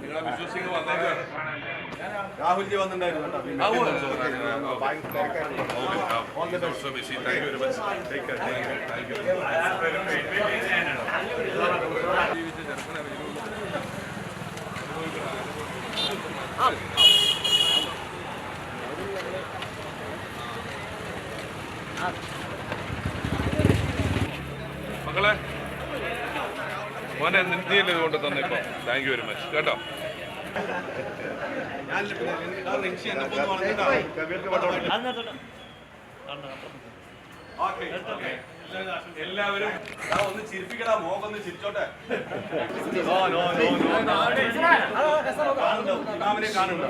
നിങ്ങളെ വിശ്വസിച്ച് വന്നേക്കാണ്. രാഹുൽജി വന്നിട്ടുണ്ടായിരുന്നു. മക്കളെ മോനെ നീയല്ലേ കൊണ്ട് തന്നെ ഇപ്പൊ. താങ്ക് യു വെരി മച്ച് കേട്ടോ. എല്ലാവരും ഒന്ന് ചിരിപ്പിക്കടാ, മോക്കൊന്ന് ചിരിച്ചോട്ടെ. ഇമാമിനെ കാണുന്നുണ്ടോ?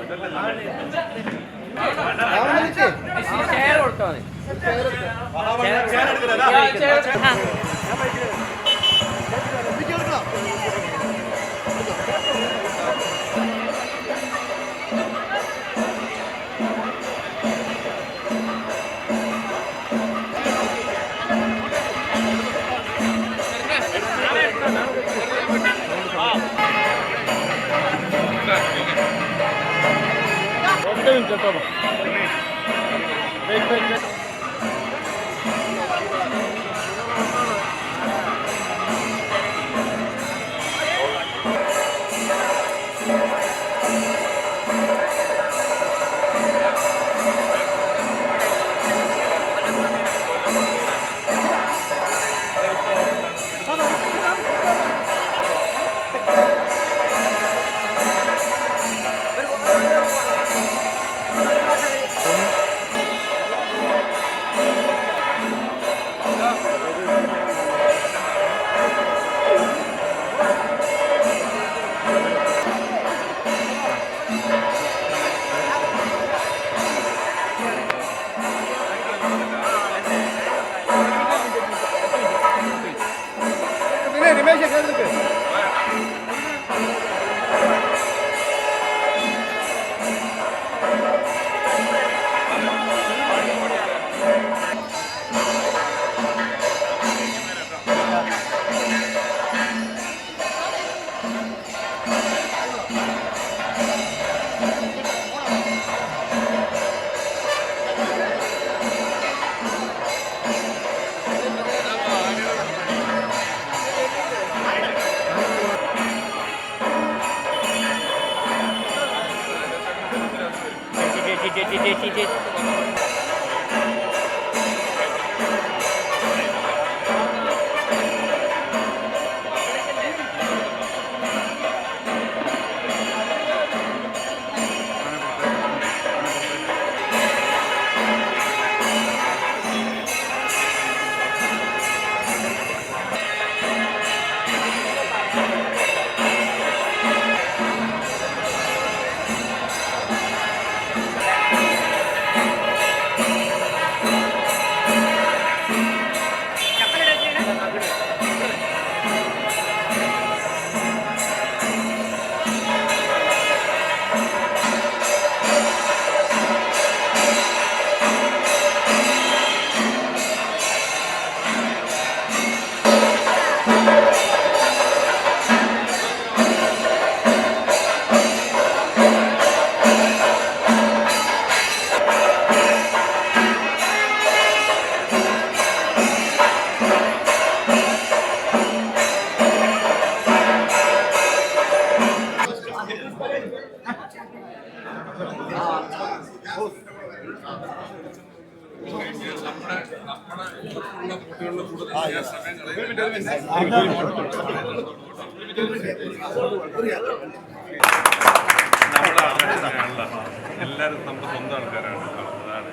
എല്ലാവരും നമ്മുടെ സ്വന്തം ആൾക്കാരാണ്. അതാണ്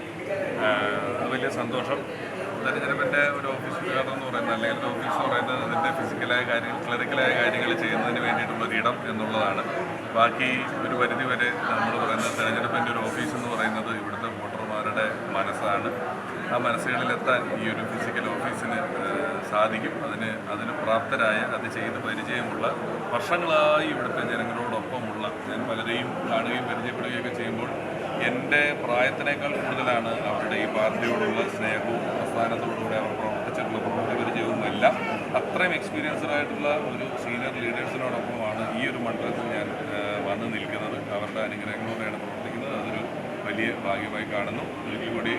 വലിയ സന്തോഷം. തെരഞ്ഞെടുപ്പിൻ്റെ ഒരു ഓഫീസ് ഉദ്ഘാടനം എന്ന് പറയുന്നത്, അല്ലെങ്കിൽ ഒരു ഓഫീസ് എന്ന് പറയുന്നത് അതിൻ്റെ ഫിസിക്കലായ കാര്യങ്ങൾ, ക്ലറിക്കലായ കാര്യങ്ങൾ ചെയ്യുന്നതിന് വേണ്ടിയിട്ടുള്ളൊരു ഇടം എന്നുള്ളതാണ്. ബാക്കി ഒരു പരിധി വരെ നമ്മൾ പറയുന്നത് തെരഞ്ഞെടുപ്പിൻ്റെ ഒരു ഓഫീസ് എന്ന് പറയുന്നത് ഇവിടുത്തെ വോട്ടർമാരുടെ മനസ്സാണ്. ആ മനസ്സുകളിലെത്താൻ ഈ ഒരു ഫിസിക്കൽ ഓഫീസിന് സാധിക്കും. അതിന് പ്രാപ്തരായ, അത് ചെയ്ത് പരിചയമുള്ള, വർഷങ്ങളായി ഇവിടുത്തെ ജനങ്ങളോടൊപ്പമുള്ള, ഞാൻ പലരെയും കാണുകയും പരിചയപ്പെടുകയൊക്കെ ചെയ്യുമ്പോൾ എൻ്റെ പ്രായത്തിനേക്കാൾ കൂടുതലാണ് അവരുടെ ഈ പാർട്ടിയോടുള്ള സ്നേഹവും പ്രസ്ഥാനത്തോടുകൂടെ അവർ പ്രവർത്തിച്ചിട്ടുള്ള പ്രവർത്തി പരിചയവും എല്ലാം. അത്രയും എക്സ്പീരിയൻസ്ഡ് ആയിട്ടുള്ള ഒരു സീനിയർ ലീഡേഴ്സിനോടൊപ്പമാണ് ഈ മണ്ഡലത്തിൽ ഞാൻ വന്ന് നിൽക്കുന്നത്. അവരുടെ അനുഗ്രഹങ്ങളോടെയാണ് പ്രവർത്തിക്കുന്നത്. അതൊരു വലിയ ഭാഗ്യമായി കാണുന്നു. ഒരിക്കൽ കൂടി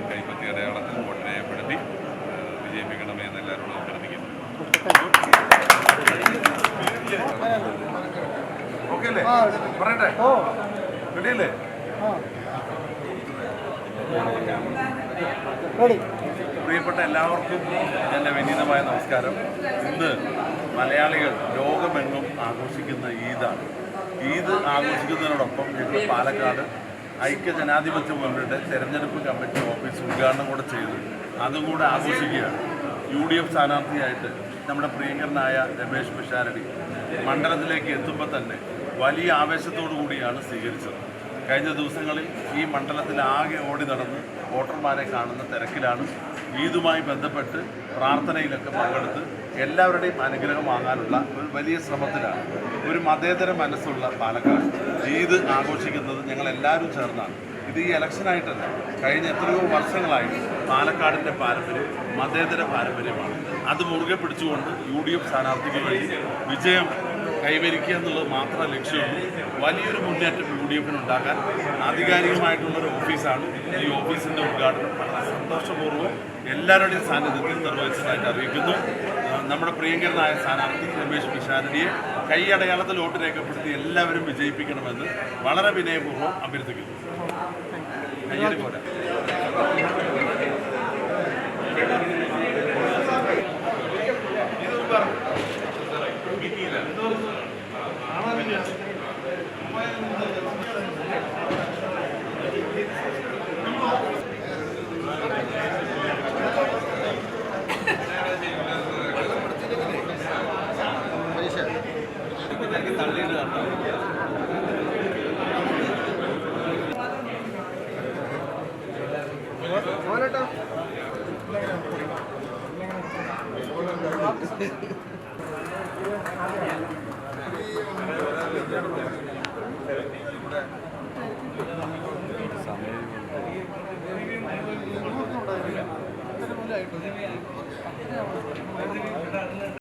കൈപ്പത്തി അടയാളത്തിൽ വോട്ട് രേഖപ്പെടുത്തി വിജയിപ്പിക്കണമേ എന്ന് എല്ലാവരോടും അഭ്യർത്ഥിക്കുന്നു. ഓക്കെ അല്ലേ? പറയട്ടെ, റെഡിയല്ലേ? പ്രിയപ്പെട്ട എല്ലാവർക്കും എൻ്റെ വിനീതമായ നമസ്കാരം. ഇന്ന് മലയാളികൾ ലോകമെങ്ങും ആഘോഷിക്കുന്ന ഈദാണ്. ഈദ് ആഘോഷിക്കുന്നതിനോടൊപ്പം ഞങ്ങൾ പാലക്കാട് ഐക്യ ജനാധിപത്യ മുന്നണിയുടെ തെരഞ്ഞെടുപ്പ് കമ്മിറ്റി ഓഫീസ് ഉദ്ഘാടനം കൂടെ ചെയ്ത് അതും കൂടെ ആഘോഷിക്കുകയാണ്. UDF സ്ഥാനാർത്ഥിയായിട്ട് നമ്മുടെ പ്രിയങ്കരനായ രമേശ് പിഷാരടി മണ്ഡലത്തിലേക്ക് എത്തുമ്പോൾ തന്നെ വലിയ ആവേശത്തോടു കൂടിയാണ് സ്വീകരിച്ചത്. കഴിഞ്ഞ ദിവസങ്ങളിൽ ഈ മണ്ഡലത്തിൽ ആകെ ഓടി നടന്ന് വോട്ടർമാരെ കാണുന്ന തിരക്കിലാണ്. ഈദുമായി ബന്ധപ്പെട്ട് പ്രാർത്ഥനയിലൊക്കെ പങ്കെടുത്ത് എല്ലാവരുടെയും അനുഗ്രഹം വാങ്ങാനുള്ള ഒരു വലിയ ശ്രമത്തിലാണ്. ഒരു മതേതര മനസ്സുള്ള പാലക്കാട് ഈദ് ആഘോഷിക്കുന്നത് ഞങ്ങളെല്ലാവരും ചേർന്നാണ്. ഇത് ഈ ഇലക്ഷനായിട്ടല്ല, കഴിഞ്ഞ എത്രയോ വർഷങ്ങളായിട്ട് പാലക്കാടിൻ്റെ പാരമ്പര്യം മതേതര പാരമ്പര്യമാണ്. അത് മുറുകെ പിടിച്ചുകൊണ്ട് UDF സ്ഥാനാർത്ഥിക്ക് വേണ്ടി വിജയം കൈവരിക്കുക എന്നുള്ളത് മാത്രമേ ലക്ഷ്യമുള്ളൂ. വലിയൊരു മുന്നേറ്റം UDFന് ഉണ്ടാക്കാൻ ആധികാരികമായിട്ടുള്ളൊരു ഓഫീസാണ്. ഈ ഓഫീസിൻ്റെ ഉദ്ഘാടനം വളരെ സന്തോഷപൂർവ്വം എല്ലാവരുടെയും സാന്നിധ്യത്തിൽ നിർവഹിച്ചതായിട്ട് അറിയിക്കുന്നു. നമ്മുടെ പ്രിയങ്കരനായ സ്ഥാനാർത്ഥി രമേശ് പിഷാരടിയെ കൈയടയാളത്തിൽ വോട്ട് രേഖപ്പെടുത്തി എല്ലാവരും വിജയിപ്പിക്കണമെന്ന് വളരെ വിനയപൂർവ്വം അഭ്യർത്ഥിക്കുന്നു. കയ്യടി പോലെ